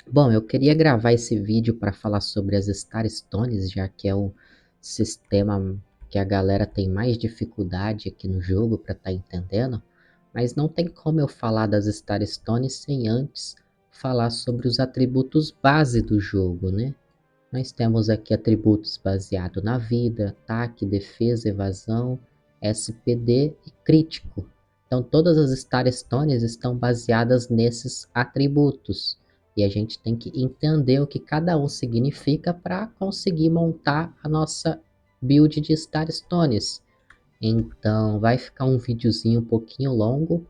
Bom, eu queria gravar esse vídeo para falar sobre as Star Stones, já que é o sistema que a galera tem mais dificuldade aqui no jogo para estar entendendo, mas não tem como eu falar das Star Stones sem antes falar sobre os atributos base do jogo, né? Nós temos aqui atributos baseados na vida, ataque, defesa, evasão, SPD e crítico. Então todas as Star Stones estão baseadas nesses atributos. E a gente tem que entender o que cada um significa para conseguir montar a nossa build de Star Stones. Então vai ficar um videozinho um pouquinho longo,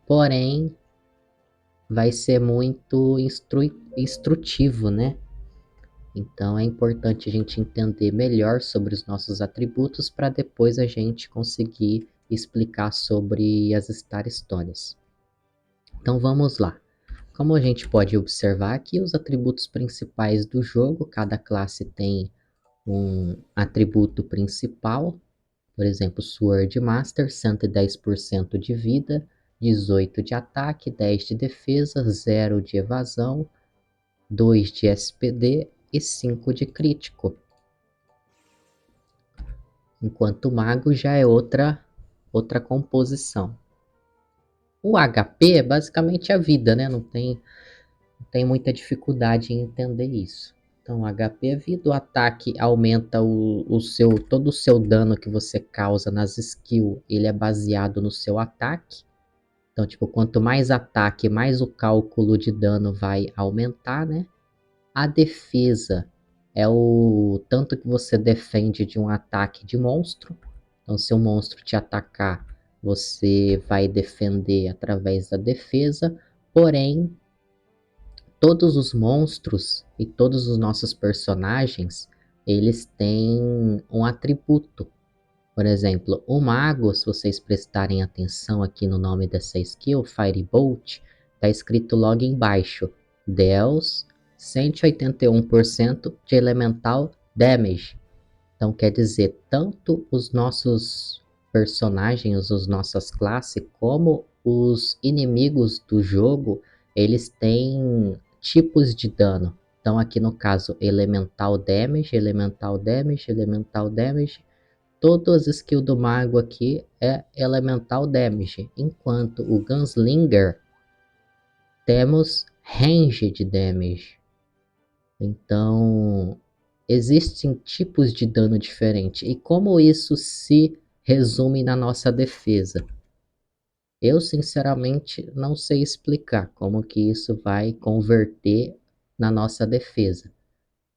porém vai ser muito instrutivo, né? Então é importante a gente entender melhor sobre os nossos atributos para depois a gente conseguir explicar sobre as Star Stones. Então vamos lá. Como a gente pode observar aqui, os atributos principais do jogo, cada classe tem um atributo principal. Por exemplo, Sword Master, 110% de vida, 18 de ataque, 10 de defesa, 0 de evasão, 2 de SPD e 5 de crítico. Enquanto o mago já é outra composição. O HP é basicamente a vida, né? Não tem muita dificuldade em entender isso. Então, o HP é vida, o ataque aumenta todo o seu dano que você causa nas skills, ele é baseado no seu ataque. Então, tipo, quanto mais ataque, mais o cálculo de dano vai aumentar, né? A defesa é o tanto que você defende de um ataque de monstro. Então, se um monstro te atacar, você vai defender através da defesa. Porém, todos os monstros e todos os nossos personagens, eles têm um atributo. Por exemplo, o mago, se vocês prestarem atenção aqui no nome dessa skill, Firebolt, está escrito logo embaixo, Deals 181% de Elemental Damage. Então quer dizer, tanto os nossos personagens, as nossas classes, como os inimigos do jogo, eles têm tipos de dano. Então aqui no caso, Elemental Damage, Elemental Damage, Elemental Damage. Todas as skills do mago aqui é Elemental Damage, enquanto o Gunslinger temos Ranged Damage. Então, existem tipos de dano diferentes. E como isso se resume na nossa defesa? Eu, sinceramente, não sei explicar como que isso vai converter na nossa defesa.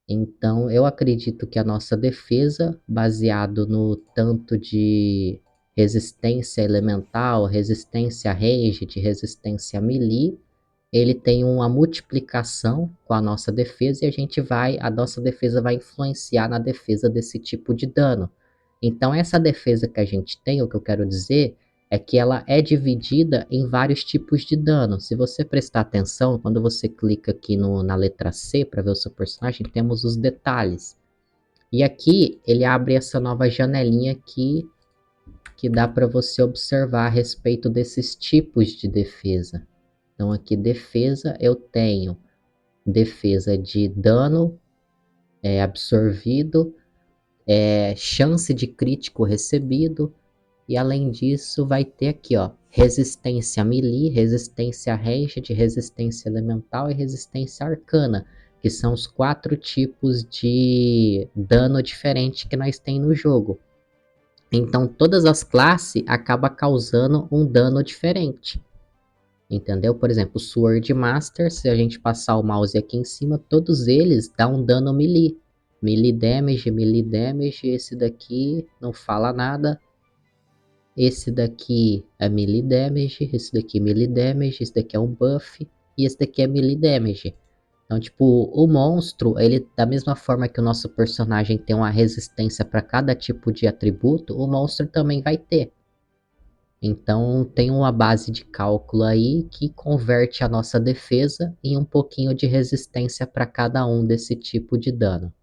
Então, eu acredito que a nossa defesa, baseado no tanto de resistência elemental, resistência ranged, resistência melee, ele tem uma multiplicação com a nossa defesa e a nossa defesa vai influenciar na defesa desse tipo de dano. Então essa defesa que a gente tem, o que eu quero dizer é que ela é dividida em vários tipos de dano. Se você prestar atenção, quando você clica aqui na letra C para ver o seu personagem, temos os detalhes. E aqui ele abre essa nova janelinha aqui que dá para você observar a respeito desses tipos de defesa. Então aqui defesa eu tenho defesa de dano absorvido, chance de crítico recebido, e além disso vai ter aqui ó, resistência melee, resistência ranged, resistência elemental e resistência arcana, que são os 4 tipos de dano diferente que nós tem no jogo. Então todas as classes acabam causando um dano diferente. Entendeu? Por exemplo, Sword Master, se a gente passar o mouse aqui em cima, todos eles dão um dano melee. Melee damage, esse daqui não fala nada. Esse daqui é melee damage, esse daqui é melee damage, esse daqui é um buff e esse daqui é melee damage. Então, tipo, o monstro, ele da mesma forma que o nosso personagem tem uma resistência para cada tipo de atributo, o monstro também vai ter. Então tem uma base de cálculo aí que converte a nossa defesa em um pouquinho de resistência para cada um desse tipo de dano.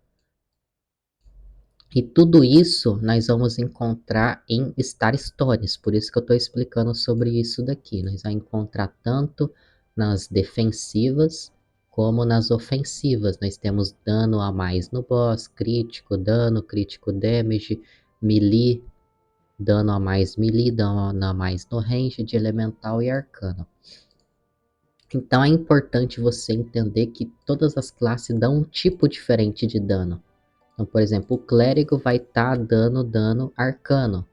E tudo isso nós vamos encontrar em Star Stories, por isso que eu estou explicando sobre isso daqui. Nós vamos encontrar tanto nas defensivas, como nas ofensivas. Nós temos dano a mais no boss, crítico, dano, crítico damage, melee, dano a mais melee, dano a mais no range, de elemental e arcano. Então é importante você entender que todas as classes dão um tipo diferente de dano. Então, por exemplo, o clérigo vai estar dando dano arcano.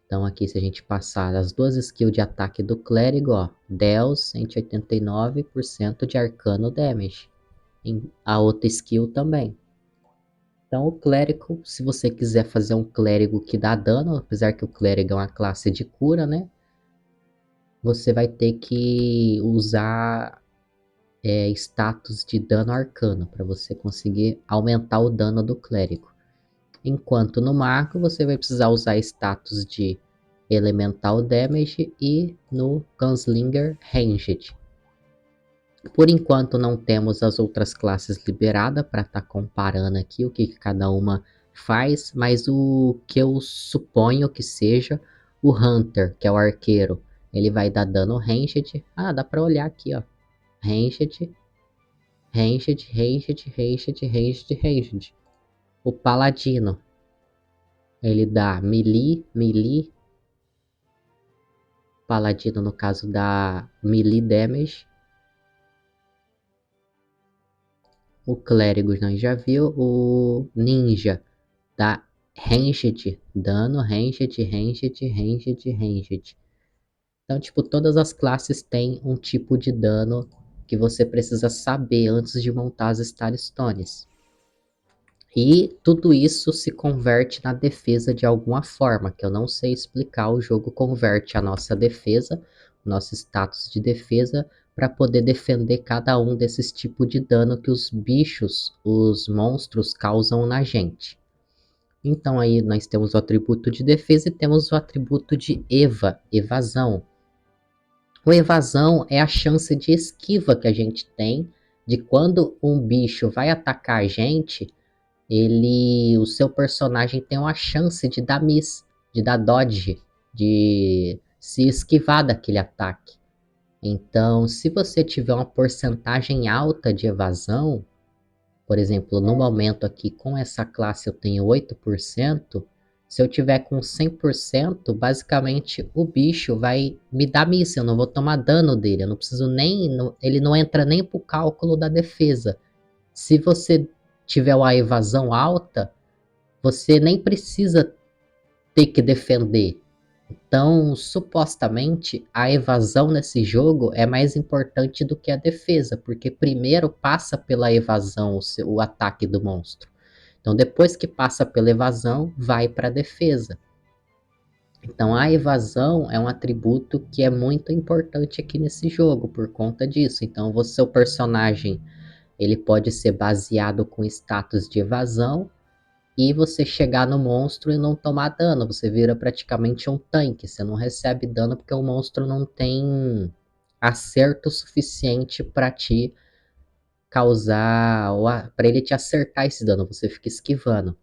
Então aqui, se a gente passar as duas skills de ataque do clérigo, ó, Deus 189% de arcano damage. A outra skill também. Então o clérigo, se você quiser fazer um clérigo que dá dano, apesar que o clérigo é uma classe de cura, né? Você vai ter que usar status de dano arcano para você conseguir aumentar o dano do clérigo. Enquanto no mago você vai precisar usar status de elemental damage e no gunslinger ranged. Por enquanto não temos as outras classes liberadas para estar comparando aqui o que cada uma faz, mas o que eu suponho que seja o Hunter, que é o arqueiro, ele vai dar dano ranged. Ah, dá para olhar aqui, ó. Ranged, ranged, ranged, ranged, ranged, ranged. O paladino, ele dá melee, melee. Paladino no caso dá melee damage. O clérigo nós já viu. O ninja dá ranged, dano, ranged, ranged, ranged, ranged. Então, tipo, todas as classes têm um tipo de dano que você precisa saber antes de montar as Star Stones. E tudo isso se converte na defesa de alguma forma, que eu não sei explicar. O jogo converte a nossa defesa, o nosso status de defesa, para poder defender cada um desses tipos de dano que os bichos, os monstros causam na gente. Então aí nós temos o atributo de defesa e temos o atributo de evasão. O evasão é a chance de esquiva que a gente tem de quando um bicho vai atacar a gente, o seu personagem tem uma chance de dar miss, de dar dodge, de se esquivar daquele ataque. Então, se você tiver uma porcentagem alta de evasão, por exemplo, no momento aqui com essa classe eu tenho 8%, se eu tiver com 100%, basicamente o bicho vai me dar miss, eu não vou tomar dano dele, eu não preciso nem, ele não entra nem pro cálculo da defesa. Se você tiver uma evasão alta, você nem precisa ter que defender. Então, supostamente, a evasão nesse jogo é mais importante do que a defesa, porque primeiro passa pela evasão o ataque do monstro. Então, depois que passa pela evasão, vai para a defesa. Então, a evasão é um atributo que é muito importante aqui nesse jogo, por conta disso. Então, seu personagem ele pode ser baseado com status de evasão, e você chegar no monstro e não tomar dano, você vira praticamente um tanque, você não recebe dano porque o monstro não tem acerto suficiente para te causar, para ele te acertar esse dano, você fica esquivando.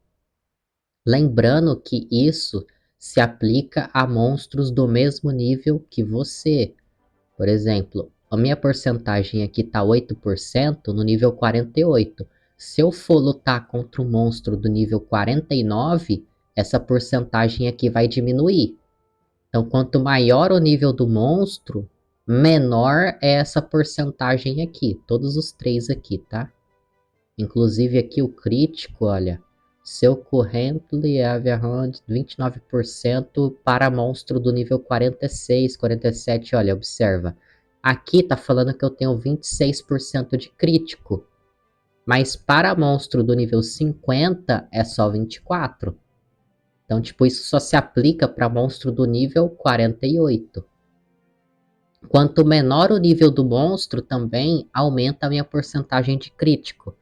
Lembrando que isso se aplica a monstros do mesmo nível que você. Por exemplo, a minha porcentagem aqui tá 8% no nível 48. Se eu for lutar contra um monstro do nível 49, essa porcentagem aqui vai diminuir. Então, quanto maior o nível do monstro, menor é essa porcentagem aqui. Todos os três aqui, tá? Inclusive aqui o crítico, olha. Seu currently have around 29% para monstro do nível 46, 47. Olha, observa. Aqui tá falando que eu tenho 26% de crítico. Mas para monstro do nível 50 é só 24. Então, tipo, isso só se aplica para monstro do nível 48. Quanto menor o nível do monstro, também aumenta a minha porcentagem de crítico.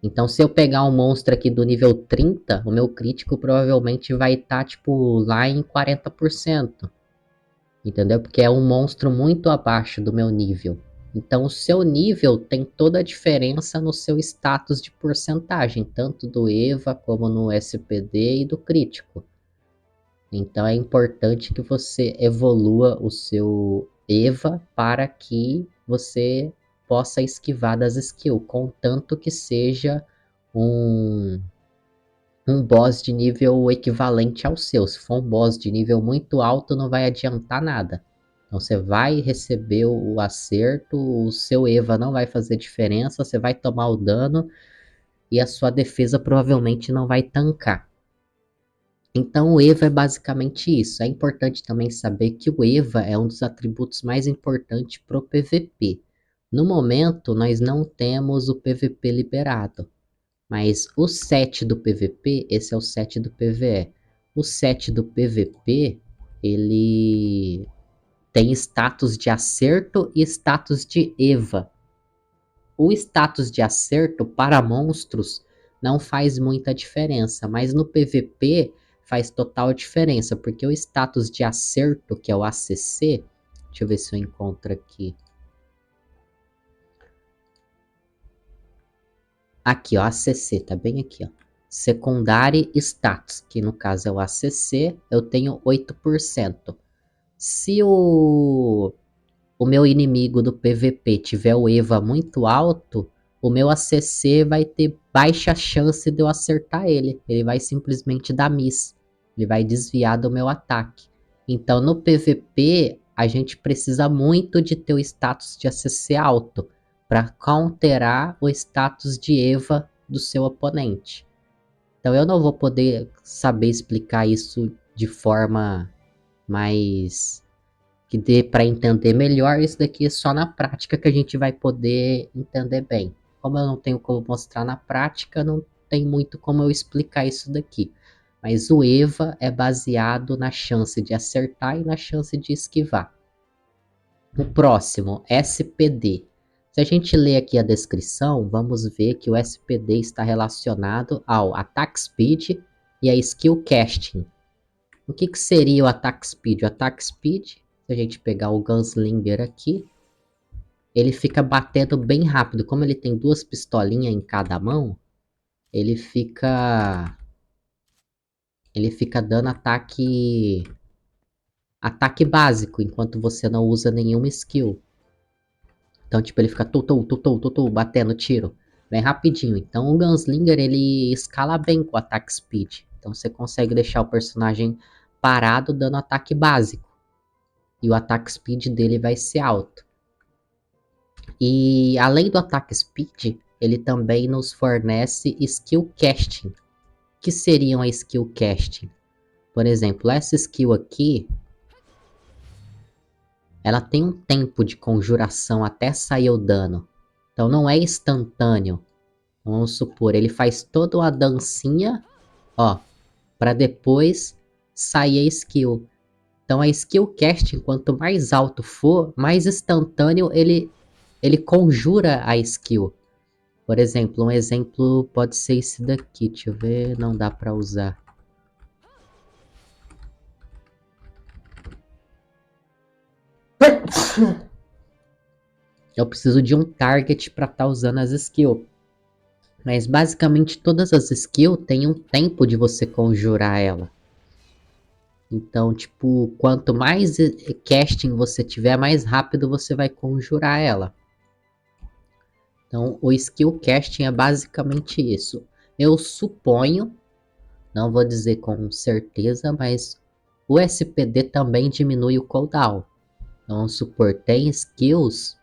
Então, se eu pegar um monstro aqui do nível 30, o meu crítico provavelmente vai estar, tipo, lá em 40%. Entendeu? Porque é um monstro muito abaixo do meu nível. Então, o seu nível tem toda a diferença no seu status de porcentagem, tanto do EVA como no SPD e do crítico. Então, é importante que você evolua o seu EVA para que você possa esquivar das skills, contanto que seja um boss de nível equivalente ao seu. Se for um boss de nível muito alto, não vai adiantar nada. Então você vai receber o acerto, o seu EVA não vai fazer diferença, você vai tomar o dano e a sua defesa provavelmente não vai tancar. Então o EVA é basicamente isso. É importante também saber que o EVA é um dos atributos mais importantes para o PVP. No momento, nós não temos o PVP liberado. Mas o set do PVP, esse é o set do PVE. O set do PVP, ele tem status de acerto e status de EVA. O status de acerto para monstros não faz muita diferença, mas no PVP faz total diferença, porque o status de acerto, que é o ACC, deixa eu ver se eu encontro aqui. Aqui, ó, ACC, tá bem aqui, ó. Secondary Status, que no caso é o ACC, eu tenho 8%. Se o meu inimigo do PVP tiver o EVA muito alto, o meu ACC vai ter baixa chance de eu acertar ele. Ele vai simplesmente dar miss. Ele vai desviar do meu ataque. Então no PVP, a gente precisa muito de ter o status de ACC alto para counterar o status de EVA do seu oponente. Então eu não vou poder saber explicar isso de forma mais que dê para entender melhor. Isso daqui é só na prática que a gente vai poder entender bem. Como eu não tenho como mostrar na prática, não tem muito como eu explicar isso daqui. Mas o EVA é baseado na chance de acertar e na chance de esquivar. O próximo, SPD. Se a gente ler aqui a descrição, vamos ver que o SPD está relacionado ao Attack Speed e a Skill Casting. O que seria o Attack Speed? O Attack Speed, se a gente pegar o Gunslinger aqui, ele fica batendo bem rápido. Como ele tem duas pistolinhas em cada mão, ele fica dando ataque básico, enquanto você não usa nenhuma skill. Então, tipo, ele fica batendo tiro bem rapidinho. Então, o Gunslinger, ele escala bem com o Attack Speed. Então, você consegue deixar o personagem parado dando ataque básico. E o Attack Speed dele vai ser alto. E, além do Attack Speed, ele também nos fornece Skill Casting. O que seriam a Skill Casting? Por exemplo, essa skill aqui, ela tem um tempo de conjuração até sair o dano. Então não é instantâneo. Vamos supor, ele faz toda uma dancinha, ó, para depois sair a skill. Então a skill casting, quanto mais alto for, mais instantâneo ele conjura a skill. Por exemplo, um exemplo pode ser esse daqui, deixa eu ver, não dá para usar. Eu preciso de um target para estar usando as skills. Mas basicamente todas as skills têm um tempo de você conjurar ela. Então, tipo, quanto mais casting você tiver, mais rápido você vai conjurar ela. Então, o skill casting é basicamente isso. Eu suponho, não vou dizer com certeza, mas o SPD também diminui o cooldown. Então, vamos supor, tem skills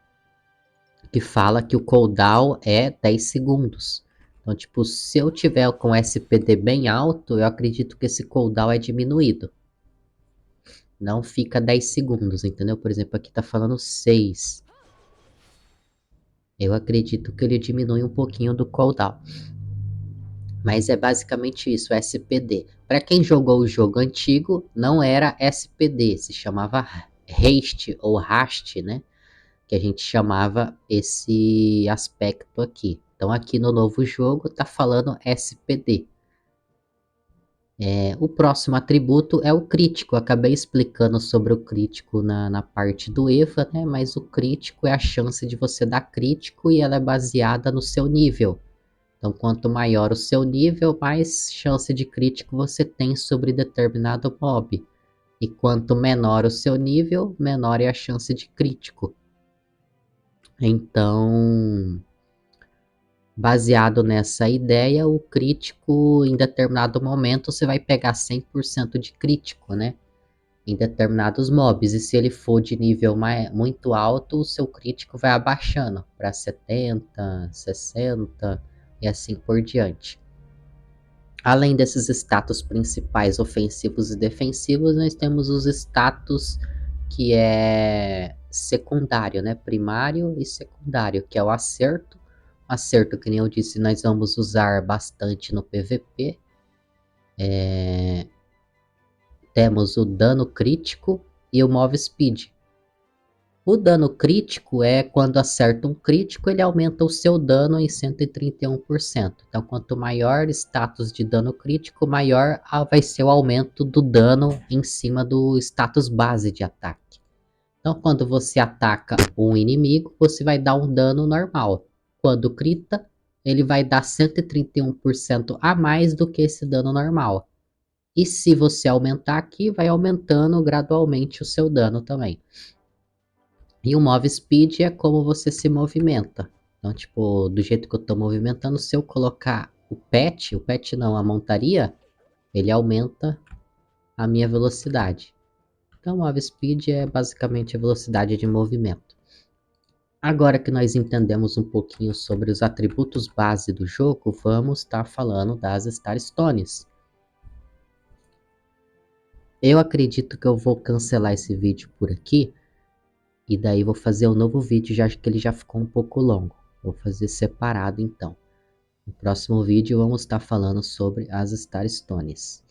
que fala que o cooldown é 10 segundos. Então, tipo, se eu tiver com SPD bem alto, eu acredito que esse cooldown é diminuído. Não fica 10 segundos, entendeu? Por exemplo, aqui tá falando 6. Eu acredito que ele diminui um pouquinho do cooldown. Mas é basicamente isso, SPD. Para quem jogou o jogo antigo, não era SPD, se chamava haste ou haste, né? Que a gente chamava esse aspecto aqui. Então aqui no novo jogo tá falando SPD. O próximo atributo é o crítico. Eu acabei explicando sobre o crítico na parte do EVA, né? Mas o crítico é a chance de você dar crítico e ela é baseada no seu nível. Então, quanto maior o seu nível, mais chance de crítico você tem sobre determinado mob. E quanto menor o seu nível, menor é a chance de crítico. Então, baseado nessa ideia, o crítico, em determinado momento, você vai pegar 100% de crítico, né? Em determinados mobs. E se ele for de nível muito alto, o seu crítico vai abaixando para 70, 60 e assim por diante. Além desses status principais ofensivos e defensivos, nós temos os status que é secundário, né? Primário e secundário, que é o acerto. Acerto, que nem eu disse, nós vamos usar bastante no PVP. Temos o dano crítico e o move speed. O dano crítico é quando acerta um crítico, ele aumenta o seu dano em 131%. Então, quanto maior status de dano crítico, maior vai ser o aumento do dano em cima do status base de ataque. Então, quando você ataca um inimigo, você vai dar um dano normal. Quando crita, ele vai dar 131% a mais do que esse dano normal. E se você aumentar aqui, vai aumentando gradualmente o seu dano também. E o Move Speed é como você se movimenta. Então, tipo, do jeito que eu tô movimentando, se eu colocar o pet não, a montaria, ele aumenta a minha velocidade. Então, o Move Speed é basicamente a velocidade de movimento. Agora que nós entendemos um pouquinho sobre os atributos base do jogo, vamos estar falando das Star Stones. Eu acredito que eu vou cancelar esse vídeo por aqui, e daí vou fazer um novo vídeo, já que ele já ficou um pouco longo. Vou fazer separado então. No próximo vídeo vamos estar falando sobre as Star Stones.